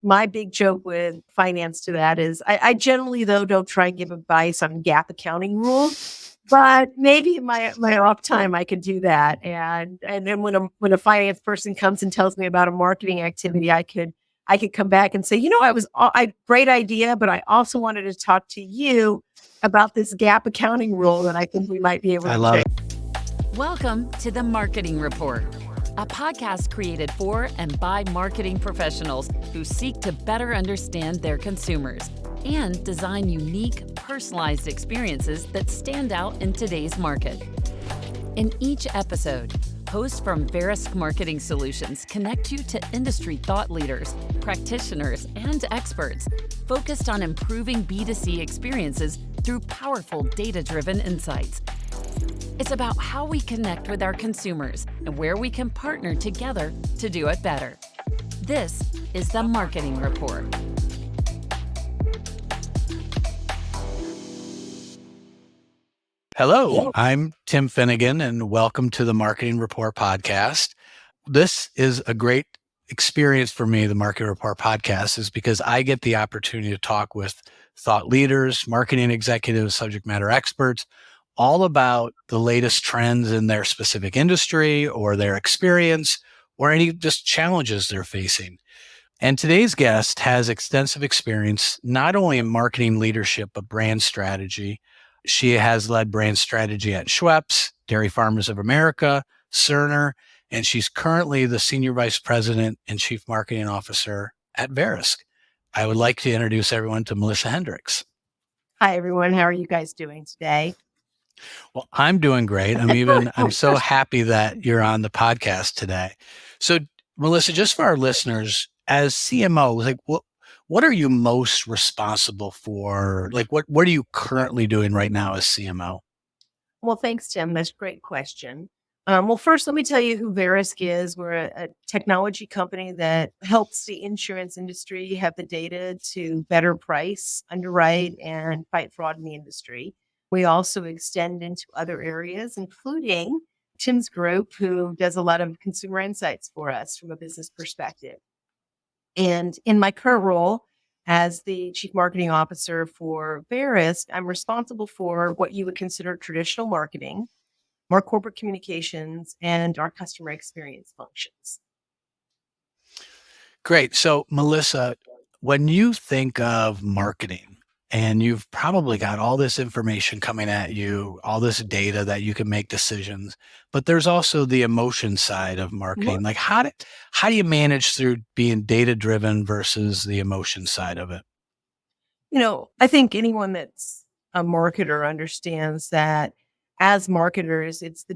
my big joke with finance to that is I generally, though, don't try and give advice on GAAP accounting rules, but maybe in my off time I could do that. And then when a finance person comes and tells me about a marketing activity, I could come back and say, great idea, but I also wanted to talk to you about this GAAP accounting rule that I think we might be able to love change. Welcome to the Marketing Report, a podcast created for and by marketing professionals who seek to better understand their consumers and design unique, personalized experiences that stand out in today's market. In each episode, hosts from Verisk Marketing Solutions connect you to industry thought leaders, practitioners, and experts focused on improving B2C experiences through powerful data-driven insights. It's about how we connect with our consumers and where we can partner together to do it better. This is the Marketing Report. Hello, I'm Tim Finnigan, and welcome to the Marketing Report podcast. This is a great experience for me, the Marketing Report podcast, is because I get the opportunity to talk with thought leaders, marketing executives, subject matter experts, all about the latest trends in their specific industry or their experience or any just challenges they're facing. And today's guest has extensive experience, not only in marketing leadership, but brand strategy. She has led brand strategy at Schweppes, Dairy Farmers of America, Cerner, and she's currently the Senior Vice President and Chief Marketing Officer at Verisk. I would like to introduce everyone to Melissa Hendricks. Hi, everyone. How are you guys doing today? Well, I'm doing great. I'm so happy that you're on the podcast today. So, Melissa, just for our listeners, as CMO, what are you most responsible for? What are you currently doing right now as CMO? Well, thanks, Tim. That's a great question. Well, first, let me tell you who Verisk is. We're a technology company that helps the insurance industry have the data to better price, underwrite, and fight fraud in the industry. We also extend into other areas, including Tim's group, who does a lot of consumer insights for us from a business perspective. And in my current role as the Chief Marketing Officer for Verisk, I'm responsible for what you would consider traditional marketing, our corporate communications, and our customer experience functions. Great. So, Melissa, when you think of marketing, and you've probably got all this information coming at you, all this data that you can make decisions, but there's also the emotion side of marketing. Like how do you manage through being data-driven versus the emotion side of it? I think anyone that's a marketer understands that as marketers, it's the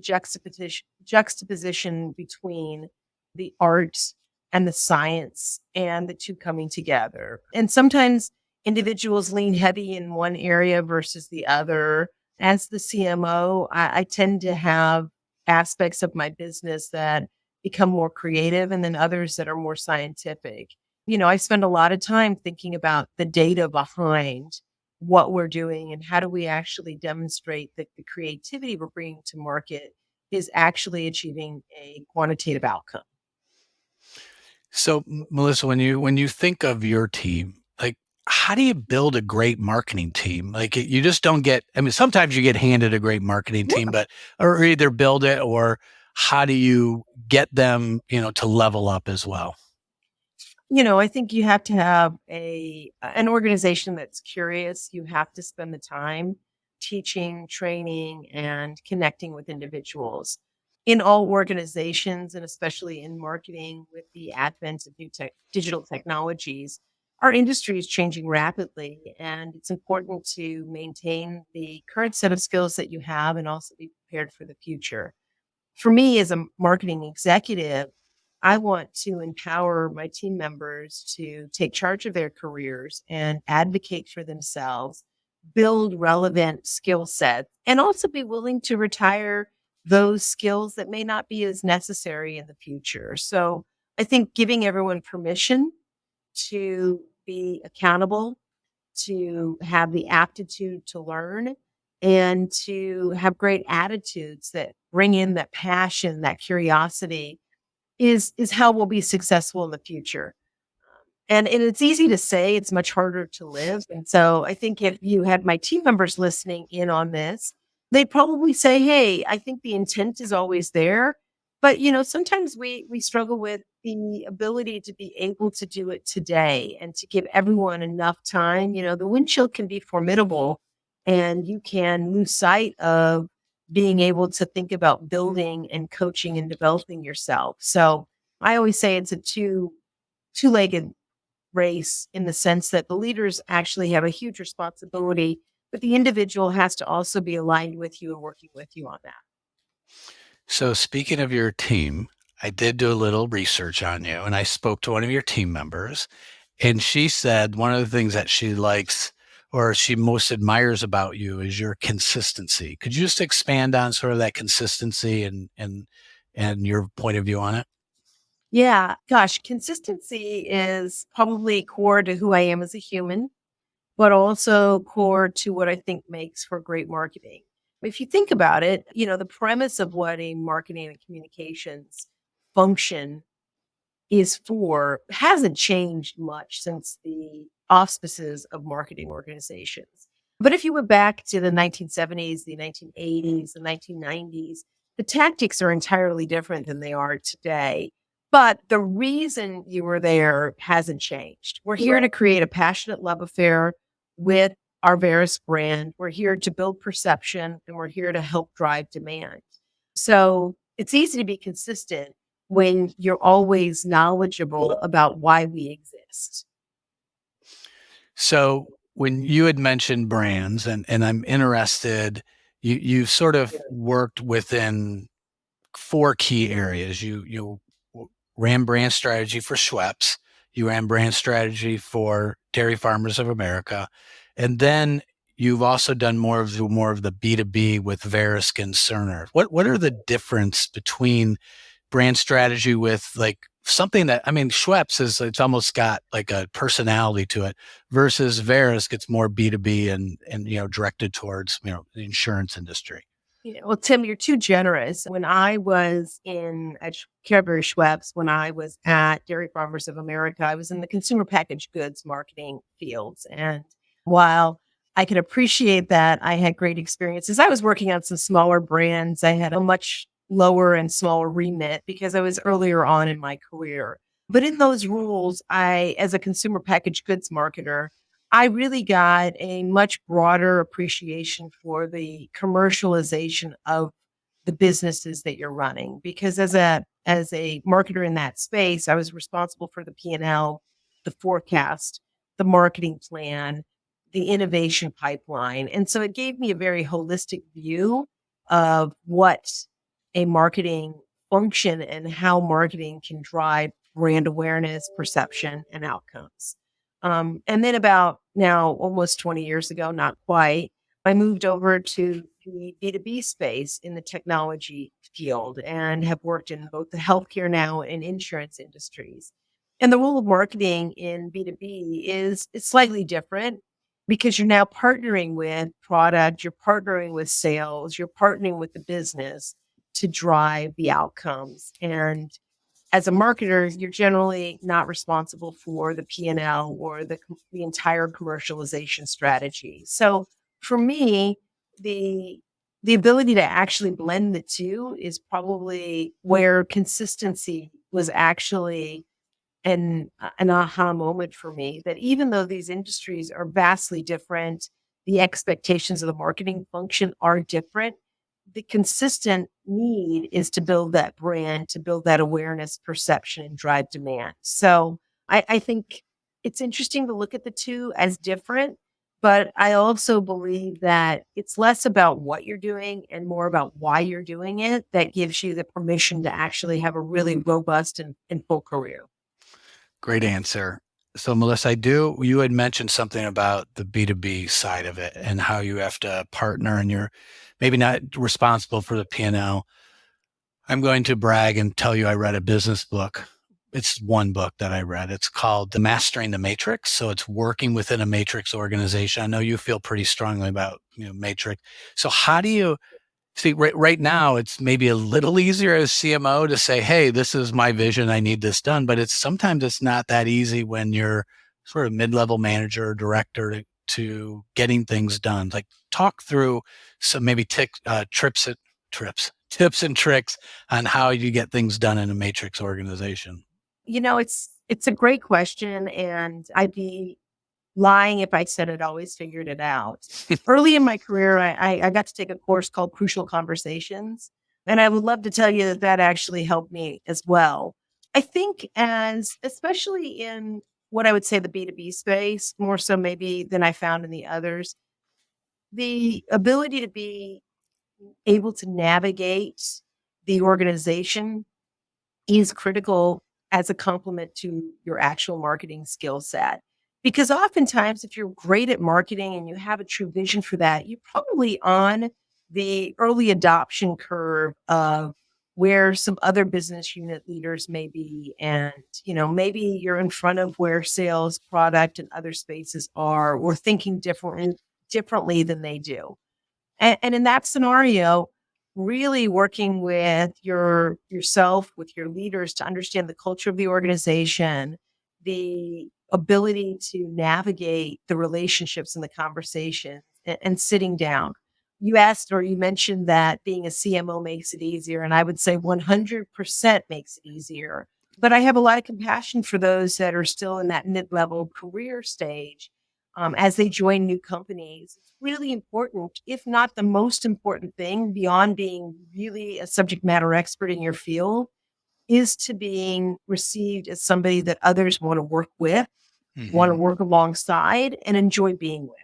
juxtaposition between the art and the science and the two coming together. And sometimes individuals lean heavy in one area versus the other. As the CMO, I tend to have aspects of my business that become more creative and then others that are more scientific. I spend a lot of time thinking about the data behind what we're doing and how do we actually demonstrate that the creativity we're bringing to market is actually achieving a quantitative outcome. So, Melissa, when you think of your team, how do you build a great marketing team? You just don't get, sometimes you get handed a great marketing team, or either build it, or how do you get them, to level up as well? I think you have to have an organization that's curious. You have to spend the time teaching, training, and connecting with individuals. In all organizations, and especially in marketing with the advent of new digital technologies, our industry is changing rapidly, and it's important to maintain the current set of skills that you have and also be prepared for the future. For me, as a marketing executive, I want to empower my team members to take charge of their careers and advocate for themselves, build relevant skill sets, and also be willing to retire those skills that may not be as necessary in the future. So I think giving everyone permission to be accountable, to have the aptitude to learn, and to have great attitudes that bring in that passion, that curiosity is how we'll be successful in the future. And it's easy to say, it's much harder to live. And so I think if you had my team members listening in on this, they'd probably say, "Hey, I think the intent is always there, but sometimes we struggle with the ability to be able to do it today and to give everyone enough time." The windshield can be formidable, and you can lose sight of being able to think about building and coaching and developing yourself. So I always say it's a two-legged race, in the sense that the leaders actually have a huge responsibility, but the individual has to also be aligned with you and working with you on that. So speaking of your team, I did do a little research on you and I spoke to one of your team members, and she said one of the things that she likes or she most admires about you is your consistency. Could you just expand on sort of that consistency and your point of view on it? Yeah, gosh, consistency is probably core to who I am as a human, but also core to what I think makes for great marketing. If you think about it, the premise of what a marketing and communications function is for hasn't changed much since the auspices of marketing organizations. But if you went back to the 1970s, the 1980s, the 1990s, the tactics are entirely different than they are today. But the reason you were there hasn't changed. We're here to create a passionate love affair with our Verisk brand. We're here to build perception, and we're here to help drive demand. So it's easy to be consistent when you're always knowledgeable about why we exist. So when you had mentioned brands and I'm interested, you sort of worked within four key areas. You ran brand strategy for Schweppes, you ran brand strategy for Dairy Farmers of America, and then you've also done more of the B2B with Verisk and Cerner. What are the difference between brand strategy with like something that, I mean, Schweppes is, it's almost got like a personality to it versus Verisk, it's more B2B and directed towards, the insurance industry. Well, Tim, you're too generous. When I was at Cadbury Schweppes, when I was at Dairy Farmers of America, I was in the consumer packaged goods marketing fields. And while I could appreciate that, I had great experiences. I was working on some smaller brands. I had a much lower and smaller remit because I was earlier on in my career. But in those roles, as a consumer packaged goods marketer, I really got a much broader appreciation for the commercialization of the businesses that you're running. Because as a marketer in that space, I was responsible for the P&L, the forecast, the marketing plan, the innovation pipeline. And so it gave me a very holistic view of what a marketing function and how marketing can drive brand awareness, perception, and outcomes. And then about now, almost 20 years ago, not quite, I moved over to the B2B space in the technology field and have worked in both the healthcare now and insurance industries. And the role of marketing in B2B is slightly different because you're now partnering with product, you're partnering with sales, you're partnering with the business to drive the outcomes. And as a marketer, you're generally not responsible for the P&L or the entire commercialization strategy. So for me, the the ability to actually blend the two is probably where consistency was actually an aha moment for me, that even though these industries are vastly different, the expectations of the marketing function are different. The consistent need is to build that brand, to build that awareness, perception, and drive demand. So I think it's interesting to look at the two as different, but I also believe that it's less about what you're doing and more about why you're doing it that gives you the permission to actually have a really robust and full career. Great answer. So, Melissa, you had mentioned something about the B2B side of it and how you have to partner and you're maybe not responsible for the P&L. I'm going to brag and tell you I read a business book. It's one book that I read. It's called The Mastering the Matrix. So it's working within a matrix organization. I know you feel pretty strongly about, matrix. So how do you See, right now, it's maybe a little easier as CMO to say, hey, this is my vision. I need this done. But sometimes it's not that easy when you're sort of mid-level manager or director to getting things done. Like talk through some maybe tips and tricks on how you get things done in a matrix organization. It's a great question, and I'd be lying if I said I'd always figured it out. Early in my career, I got to take a course called Crucial Conversations, and I would love to tell you that that actually helped me as well. I think especially in what I would say the B2B space, more so maybe than I found in the others, the ability to be able to navigate the organization is critical as a complement to your actual marketing skill set. Because oftentimes, if you're great at marketing and you have a true vision for that, you're probably on the early adoption curve of where some other business unit leaders may be. And, maybe you're in front of where sales, product, and other spaces are, or thinking differently than they do. And in that scenario, really working with yourself, with your leaders to understand the culture of the organization, the ability to navigate the relationships and the conversation and sitting down. You asked or you mentioned that being a CMO makes it easier. And I would say 100% makes it easier. But I have a lot of compassion for those that are still in that mid-level career stage as they join new companies. It's really important, if not the most important thing, beyond being really a subject matter expert in your field, is to being received as somebody that others want to work with, want to work alongside, and enjoy being with.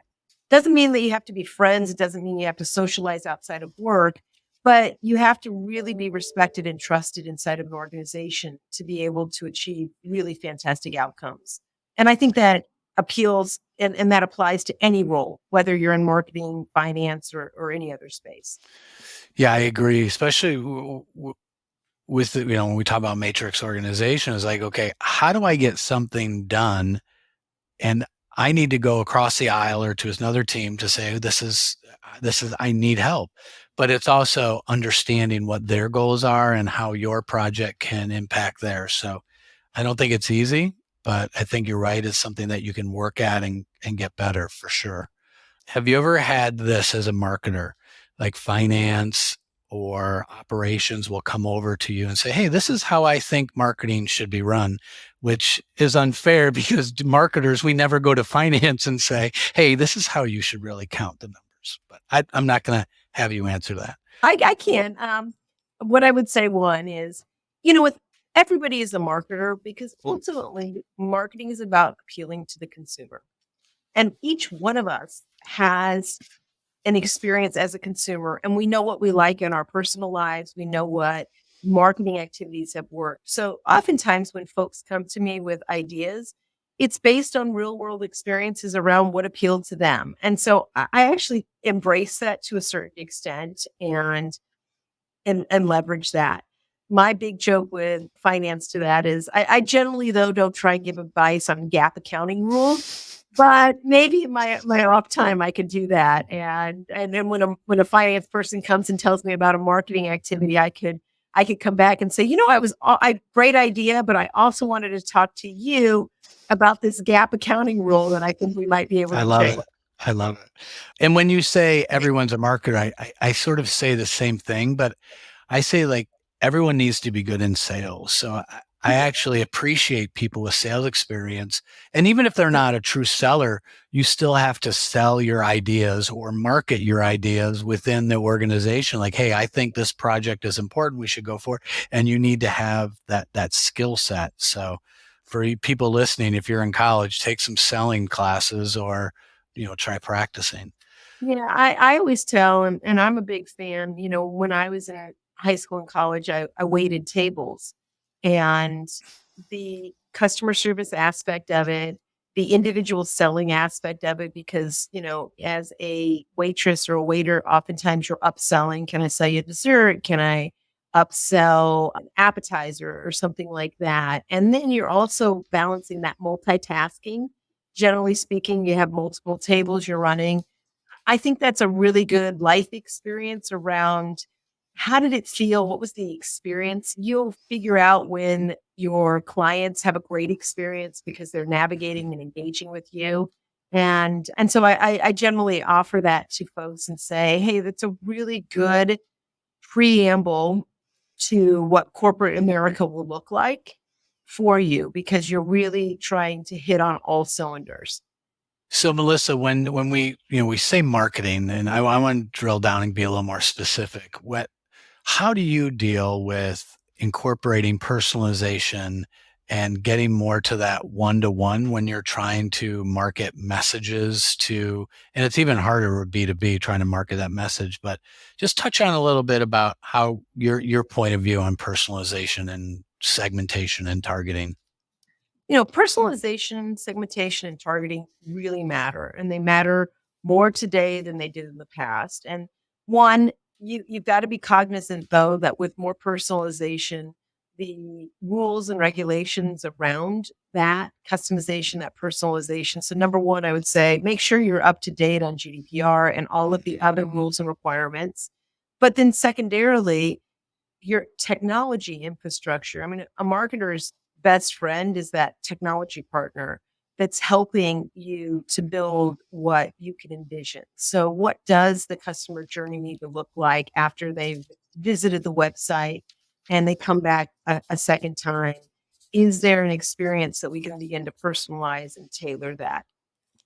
Doesn't mean that you have to be friends. It doesn't mean you have to socialize outside of work, but you have to really be respected and trusted inside of an organization to be able to achieve really fantastic outcomes. And I think that appeals and that applies to any role, whether you're in marketing, finance, or any other space. Yeah, I agree, especially with when we talk about matrix organization, it's like, okay, how do I get something done? And I need to go across the aisle or to another team to say, this is, I need help. But it's also understanding what their goals are and how your project can impact theirs. So I don't think it's easy, but I think you're right. It's something that you can work at and get better for sure. Have you ever had this as a marketer, like finance or operations will come over to you and say, hey, this is how I think marketing should be run, which is unfair because marketers, we never go to finance and say, hey, this is how you should really count the numbers. But I'm not going to have you answer that. I can. What I would say one is, with everybody is a marketer because ultimately marketing is about appealing to the consumer. And each one of us has an experience as a consumer, and we know what we like in our personal lives. We know what marketing activities have worked. So oftentimes when folks come to me with ideas, it's based on real world experiences around what appealed to them. And so I actually embrace that to a certain extent and leverage that. My big joke with finance to that is I generally, though, don't try and give advice on GAAP accounting rules, but maybe in my off time I could do that. And then when a finance person comes and tells me about a marketing activity, I could come back and say, I great idea, but I also wanted to talk to you about this GAAP accounting rule that I think we might be able to change. I love it. And when you say everyone's a marketer, I sort of say the same thing, but I say like everyone needs to be good in sales. So I actually appreciate people with sales experience. And even if they're not a true seller, you still have to sell your ideas or market your ideas within the organization. Like, hey, I think this project is important. We should go for it. And you need to have that skill set. So for people listening, if you're in college, take some selling classes or, try practicing. Yeah, I always tell, and I'm a big fan, when I was in high school and college, I waited tables, and the customer service aspect of it, the individual selling aspect of it, because, as a waitress or a waiter, oftentimes you're upselling. Can I sell you a dessert? Can I upsell an appetizer or something like that? And then you're also balancing that multitasking. Generally speaking, you have multiple tables you're running. I think that's a really good life experience around how did it feel? What was the experience? You'll figure out when your clients have a great experience because they're navigating and engaging with you. And so I generally offer that to folks and say, hey, that's a really good preamble to what corporate America will look like for you because you're really trying to hit on all cylinders. So Melissa, when we say marketing, and I want to drill down and be a little more specific. How do you deal with incorporating personalization and getting more to that one-to-one when you're trying to market messages to, and it's even harder with B2B trying to market that message, but just touch on a little bit about how your point of view on personalization and segmentation and targeting. Personalization, segmentation, and targeting really matter, and they matter more today than they did in the past. And one, you've got to be cognizant though that with more personalization, the rules and regulations around that customization, that personalization. So number one, I would say make sure you're up to date on GDPR and all of the other rules and requirements. But then secondarily, your technology infrastructure. I mean, a marketer's best friend is that technology partner that's helping you to build what you can envision. So, what does the customer journey need to look like after they've visited the website and they come back a second time? Is there an experience that we can begin to personalize and tailor that?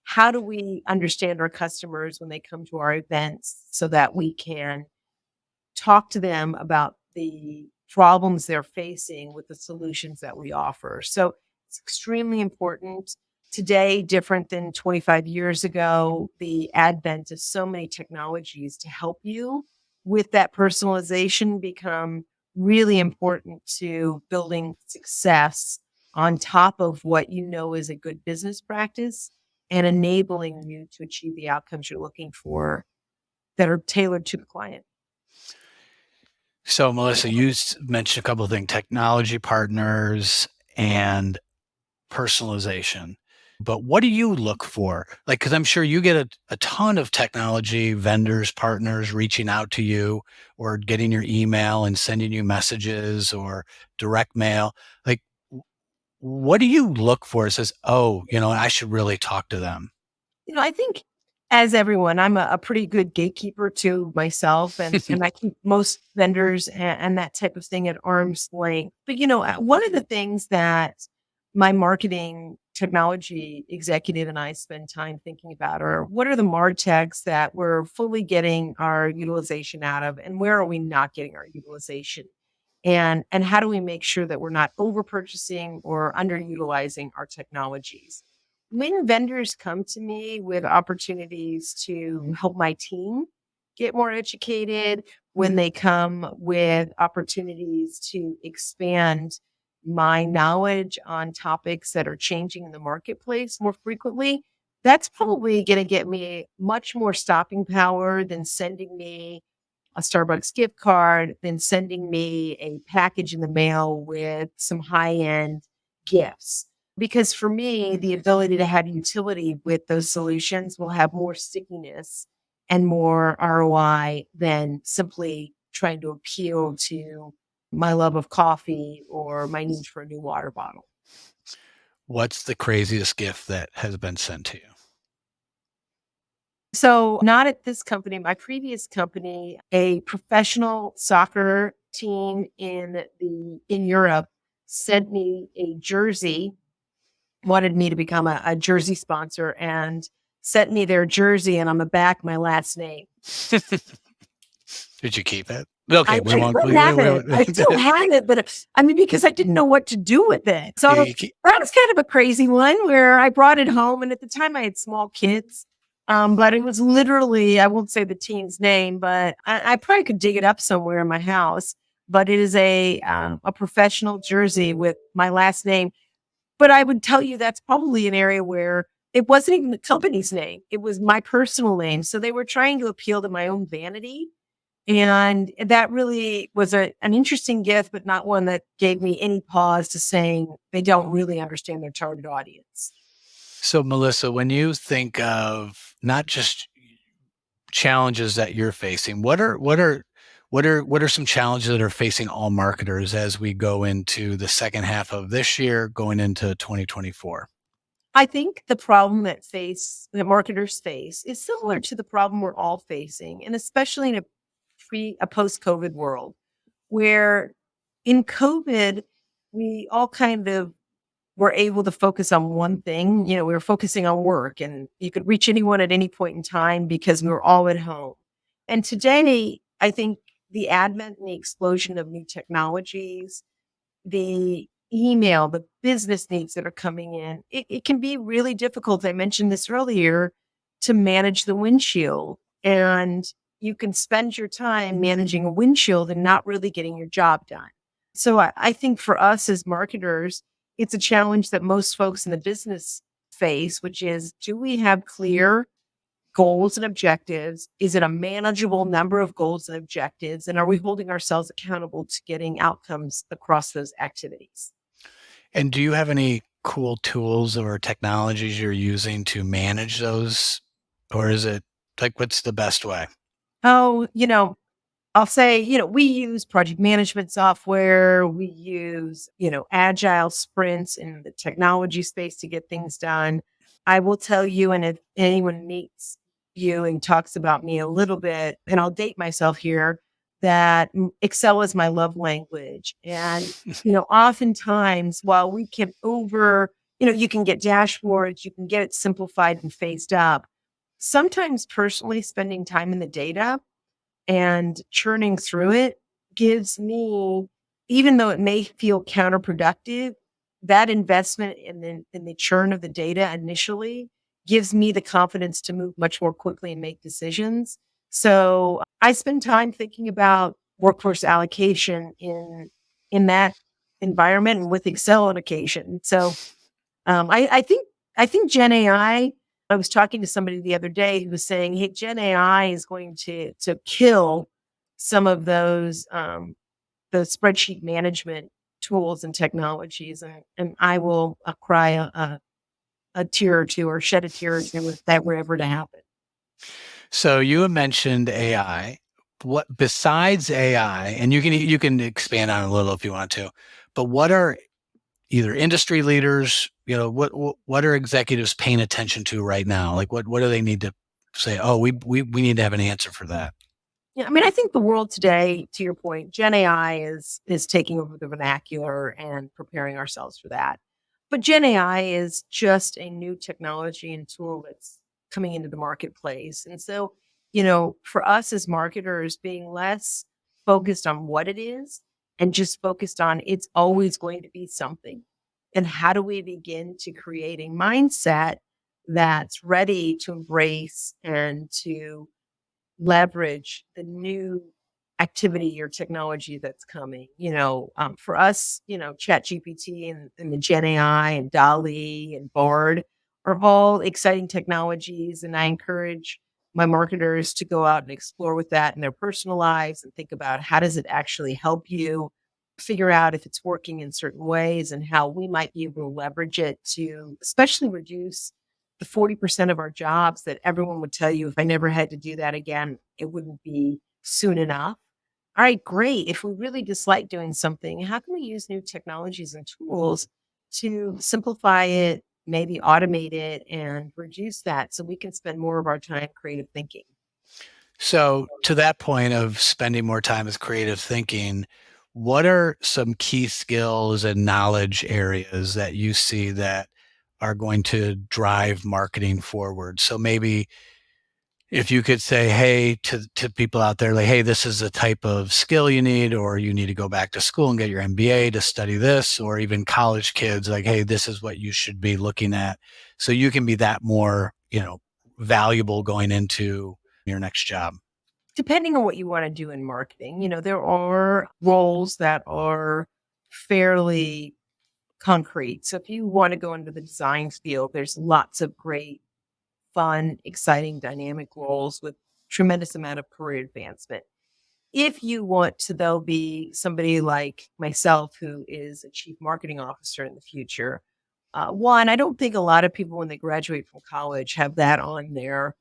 How do we understand our customers when they come to our events so that we can talk to them about the problems they're facing with the solutions that we offer? So it's extremely important. Today, different than 25 years ago, the advent of so many technologies to help you with that personalization become really important to building success on top of what you know is a good business practice and enabling you to achieve the outcomes you're looking for that are tailored to the client. So, Melissa, you mentioned a couple of things, technology partners and personalization. But what do you look for? Like, because I'm sure you get a ton of technology vendors, partners reaching out to you or getting your email and sending you messages or direct mail. Like, what do you look for? It says, oh, I should really talk to them. I think as everyone, I'm a pretty good gatekeeper to myself and I keep most vendors and that type of thing at arm's length. But, one of the things that my marketing technology executive and I spend time thinking about are what are the MarTechs that we're fully getting our utilization out of and where are we not getting our utilization? And how do we make sure that we're not over purchasing or underutilizing our technologies? When vendors come to me with opportunities to help my team get more educated, when they come with opportunities to expand my knowledge on topics that are changing in the marketplace more frequently, that's probably going to get me much more stopping power than sending me a Starbucks gift card, than sending me a package in the mail with some high end gifts. Because for me, the ability to have utility with those solutions will have more stickiness and more ROI than simply trying to appeal to my love of coffee or my need for a new water bottle. What's the craziest gift that has been sent to you? So, not at this company, my previous company, a professional soccer team in Europe sent me a jersey, wanted me to become a jersey sponsor and sent me their jersey and on the back my last name. Did you keep it? Okay, I we won't. still have it. I still have it, but because I didn't know what to do with it. So that was kind of a crazy one where I brought it home, and at the time I had small kids. But it was literally, I won't say the team's name, but I probably could dig it up somewhere in my house. But it is a professional jersey with my last name. But I would tell you that's probably an area where it wasn't even the company's name; it was my personal name. So they were trying to appeal to my own vanity. And that really was an interesting gift, but not one that gave me any pause to saying they don't really understand their target audience. So, Melissa, when you think of not just challenges that you're facing. What are some challenges that are facing all marketers as we go into the second half of this year, going into 2024? I think the problem that marketers face is similar to the problem we're all facing, and especially in a post-COVID world, where in COVID, we all kind of were able to focus on one thing. We were focusing on work, and you could reach anyone at any point in time because we were all at home. And today, I think the advent and the explosion of new technologies, the email, the business needs that are coming in, it can be really difficult. I mentioned this earlier, to manage the windshield. And you can spend your time managing a windshield and not really getting your job done. So I think for us as marketers, it's a challenge that most folks in the business face, which is, do we have clear goals and objectives? Is it a manageable number of goals and objectives? And are we holding ourselves accountable to getting outcomes across those activities? And do you have any cool tools or technologies you're using to manage those? Or is it like, what's the best way? Oh, I'll say, we use project management software. We use, agile sprints in the technology space to get things done. I will tell you, and if anyone meets you and talks about me a little bit, and I'll date myself here, that Excel is my love language. And, oftentimes while we can you can get dashboards, you can get it simplified and phased up. Sometimes personally spending time in the data and churning through it gives me, even though it may feel counterproductive, that investment in the churn of the data initially gives me the confidence to move much more quickly and make decisions. So I spend time thinking about workforce allocation in that environment and with Excel on occasion. So I think Gen AI. I was talking to somebody the other day who was saying, "Hey, Gen AI is going to kill some of those the spreadsheet management tools and technologies," and I will cry a tear or two or shed a tear or two if that were ever to happen. So you have mentioned AI. What besides AI, and you can expand on it a little if you want to, but what are either industry leaders, what are executives paying attention to right now? Like what do they need to say, oh, we need to have an answer for that? Yeah, I mean, I think the world today, to your point, Gen AI is taking over the vernacular and preparing ourselves for that. But Gen AI is just a new technology and tool that's coming into the marketplace. And so, for us as marketers, being less focused on what it is and just focused on it's always going to be something. And how do we begin to create a mindset that's ready to embrace and to leverage the new activity or technology that's coming. For us, Chat GPT and the Gen AI and Dolly and Bard are all exciting technologies. And I encourage my marketers to go out and explore with that in their personal lives and think about how does it actually help you figure out if it's working in certain ways and how we might be able to leverage it to especially reduce the 40% of our jobs that everyone would tell you, if I never had to do that again, it wouldn't be soon enough. All right, great. If we really dislike doing something, how can we use new technologies and tools to simplify it, maybe automate it, and reduce that so we can spend more of our time creative thinking? So to that point of spending more time with creative thinking, what are some key skills and knowledge areas that you see that are going to drive marketing forward? So maybe if you could say, hey, to people out there, like, hey, this is the type of skill you need, or you need to go back to school and get your MBA to study this, or even college kids, like, hey, this is what you should be looking at. So you can be that more, valuable going into your next job. Depending on what you want to do in marketing, there are roles that are fairly concrete. So if you want to go into the design field, there's lots of great, fun, exciting, dynamic roles with tremendous amount of career advancement. If you want to, though, be somebody like myself who is a chief marketing officer in the future, one, I don't think a lot of people when they graduate from college have that on their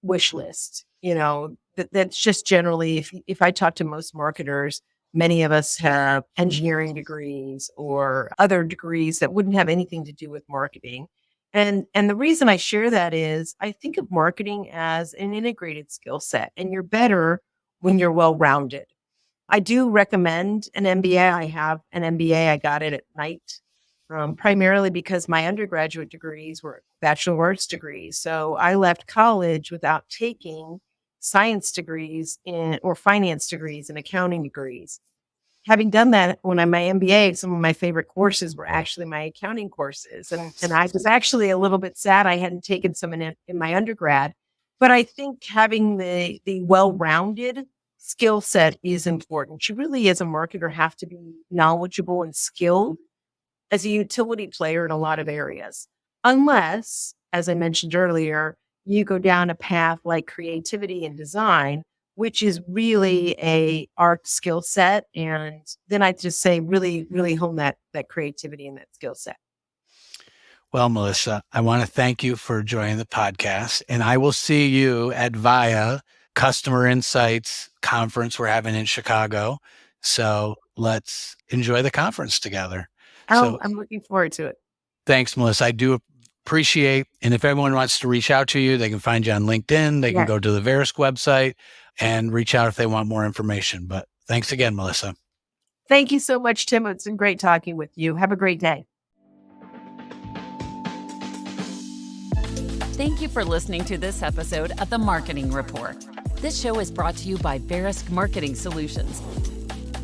wish list. That's just generally, if I talk to most marketers, many of us have engineering degrees or other degrees that wouldn't have anything to do with marketing. And the reason I share that is I think of marketing as an integrated skill set, and you're better when you're well-rounded. I do recommend an MBA. I have an MBA. I got it at night, primarily because my undergraduate degrees were Bachelor of Arts degrees. So I left college without taking science degrees or finance degrees and accounting degrees. Having done that, when I my MBA, some of my favorite courses were actually my accounting courses. And I was actually a little bit sad I hadn't taken some in my undergrad. But I think having the well-rounded skill set is important. You really, as a marketer, have to be knowledgeable and skilled as a utility player in a lot of areas. Unless, as I mentioned earlier, you go down a path like creativity and design, which is really a art skill set. And then I just say really, really hone that creativity and that skill set. Well, Melissa, I want to thank you for joining the podcast, and I will see you at VIA Customer Insights conference we're having in Chicago. So let's enjoy the conference together. Oh, I'm looking forward to it. Thanks, Melissa. I do appreciate, and if everyone wants to reach out to you, they can find you on LinkedIn. They can go to the Verisk website and reach out if they want more information. But thanks again, Melissa. Thank you so much, Tim. It's been great talking with you. Have a great day. Thank you for listening to this episode of the Marketing Report. This show is brought to you by Verisk Marketing Solutions,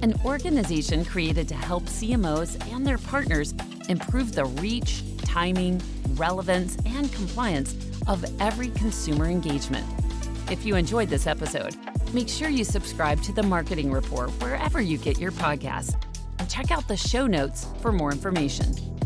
an organization created to help CMOs and their partners improve the reach, timing, relevance, and compliance of every consumer engagement. If you enjoyed this episode, make sure you subscribe to the Marketing Report wherever you get your podcasts, and check out the show notes for more information.